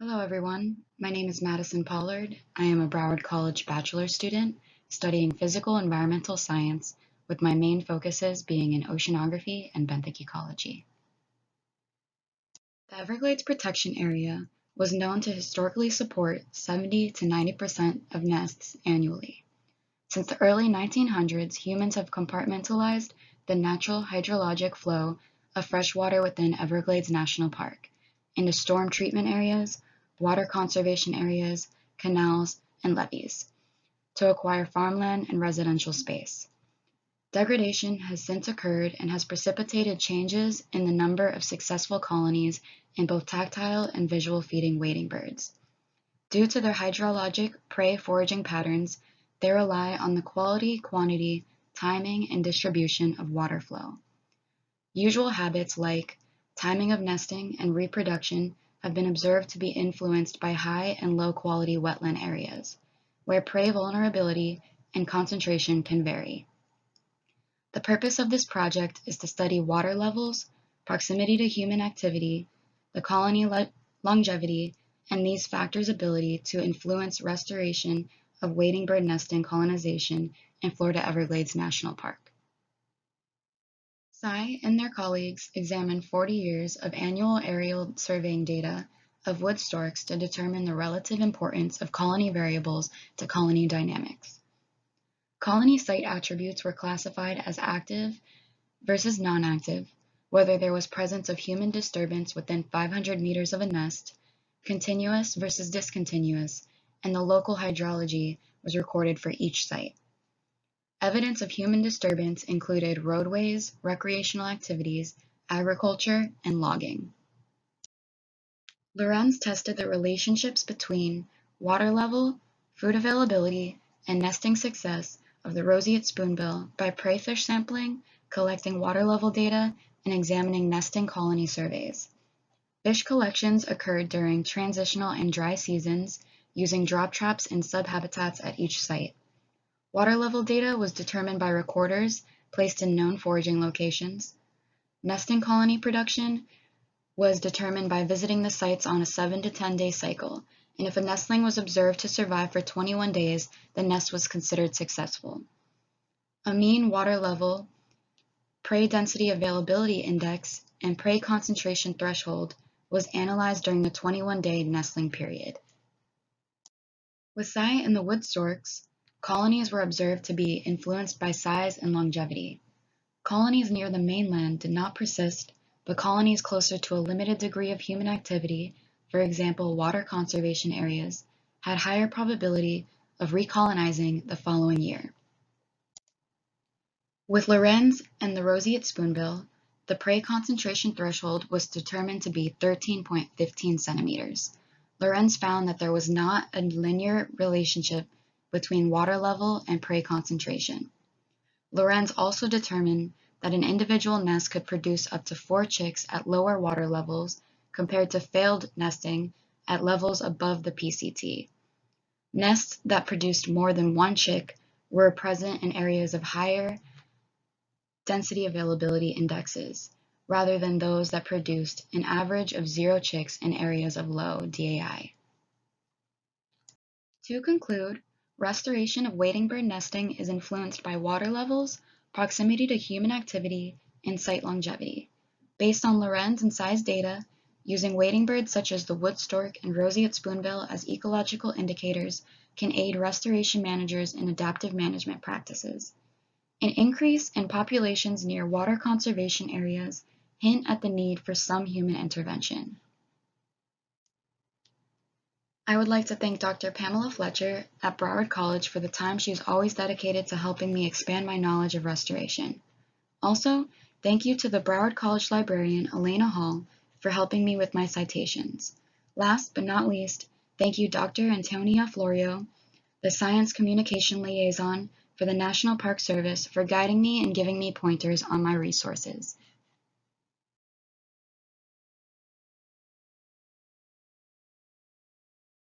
Hello, everyone. My name is Madison Pollard. I am a Broward College bachelor student studying physical environmental science, with my main focuses being in oceanography and benthic ecology. The Everglades Protection Area was known to historically support 70 to 90% of nests annually. Since the early 1900s, humans have compartmentalized the natural hydrologic flow of freshwater within Everglades National Park into storm treatment areas, water conservation areas, canals, and levees to acquire farmland and residential space. Degradation has since occurred and has precipitated changes in the number of successful colonies in both tactile and visual feeding wading birds. Due to their hydrologic prey foraging patterns, they rely on the quality, quantity, timing, and distribution of water flow. Usual habits like timing of nesting and reproduction have been observed to be influenced by high and low quality wetland areas, where prey vulnerability and concentration can vary. The purpose of this project is to study water levels, proximity to human activity, the colony longevity, and these factors' ability to influence restoration of wading bird nesting colonization in Florida Everglades National Park. Sy and their colleagues examined 40 years of annual aerial surveying data of wood storks to determine the relative importance of colony variables to colony dynamics. Colony site attributes were classified as active versus non-active, whether there was presence of human disturbance within 500 meters of a nest, continuous versus discontinuous, and the local hydrology was recorded for each site. Evidence of human disturbance included roadways, recreational activities, agriculture, and logging. Lorenz tested the relationships between water level, food availability, and nesting success of the roseate spoonbill by prey fish sampling, collecting water level data, and examining nesting colony surveys. Fish collections occurred during transitional and dry seasons using drop traps and subhabitats at each site. Water level data was determined by recorders placed in known foraging locations. Nesting colony production was determined by visiting the sites on a 7 to 10 day cycle, and if a nestling was observed to survive for 21 days, the nest was considered successful. A mean water level, prey density availability index, and prey concentration threshold was analyzed during the 21-day nestling period. With Sy and the wood storks, colonies were observed to be influenced by size and longevity. Colonies near the mainland did not persist, but colonies closer to a limited degree of human activity, for example water conservation areas, had higher probability of recolonizing the following year. With Lorenz and the roseate spoonbill, the prey concentration threshold was determined to be 13.15 centimeters. Lorenz found that there was not a linear relationship between water level and prey concentration. Lorenz also determined that an individual nest could produce up to 4 chicks at lower water levels compared to failed nesting at levels above the PCT. Nests that produced more than 1 chick were present in areas of higher density availability indexes, rather than those that produced an average of 0 chicks in areas of low DAI. To conclude, restoration of wading bird nesting is influenced by water levels, proximity to human activity, and site longevity. Based on Lorenz and Sy's data, using wading birds such as the wood stork and roseate spoonbill as ecological indicators can aid restoration managers in adaptive management practices. An increase in populations near water conservation areas hint at the need for some human intervention. I would like to thank Dr. Pamela Fletcher at Broward College for the time she is always dedicated to helping me expand my knowledge of restoration. Also, thank you to the Broward College librarian, Elena Hall, for helping me with my citations. Last but not least, thank you Dr. Antonia Florio, the Science Communication Liaison for the National Park Service, for guiding me and giving me pointers on my resources.